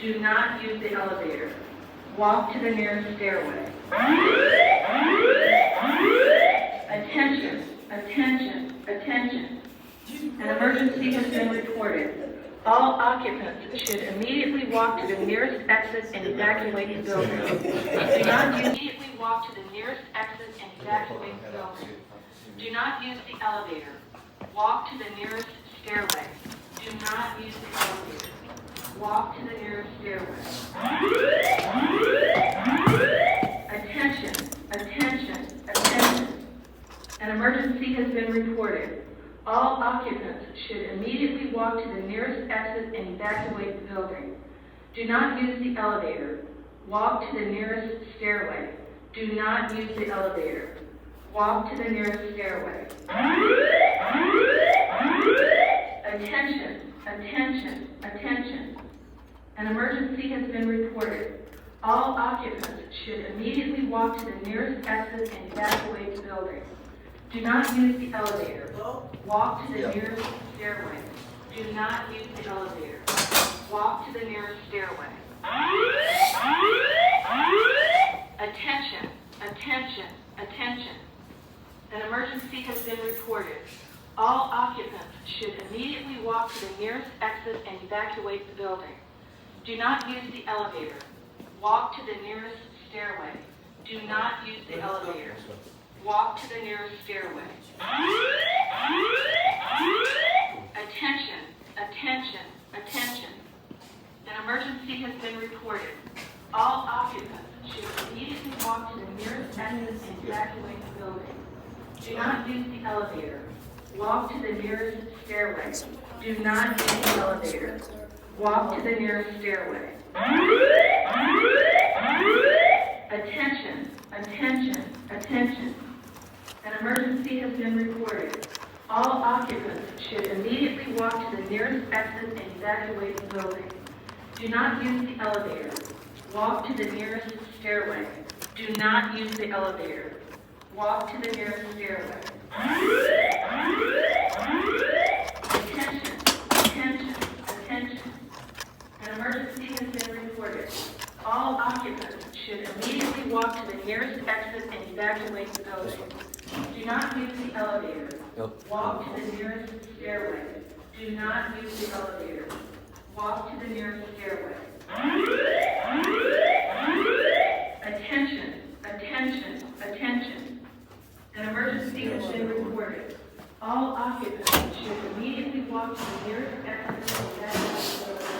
Do not use the elevator. Walk to the nearest stairway. Attention, attention, attention. An emergency has been reported. All occupants should immediately walk to the nearest exit and evacuate the building. Do not immediately walk to the nearest exit and evacuate the building. Do not use the elevator. Walk to the nearest stairway. Do not use the elevator. Walk to the nearest stairway. Attention, attention, attention. An emergency has been reported. All occupants should immediately walk to the nearest exit and evacuate the building. Do not use the elevator. Walk to the nearest stairway. Do not use the elevator. Walk to the nearest stairway. Attention, attention, attention. An emergency has been reported. All occupants should immediately walk to the nearest exit and evacuate the building. Do not use the elevator. Walk to the nearest stairway. Do not use the elevator. Walk to the nearest stairway. Attention, attention, attention. An emergency has been reported. All occupants should immediately walk to the nearest exit and evacuate the building. Do not use the elevator. Walk to the nearest stairway. Do not use the elevator. Walk to the nearest stairway. Attention, attention, attention. An emergency has been reported. All occupants should immediately walk to the nearest exit and evacuate the building. Do not use the elevator. Walk to the nearest stairway. Do not use the elevator. Walk to the nearest stairway. Attention, attention, attention. An emergency has been reported. All occupants should immediately walk to the nearest exit and evacuate the building. Do not use the elevator. Walk to the nearest stairway. Do not use the elevator. Walk to the nearest stairway. Attention, attention, attention. An emergency has been reported. All occupants should immediately walk to the nearest exit and evacuate the building. Do not use the elevator. Walk to the nearest stairway. Do not use the elevator. Walk to the nearest stairway. Attention, attention, attention. An emergency has been reported. All occupants should immediately walk to the nearest exit and evacuate the building.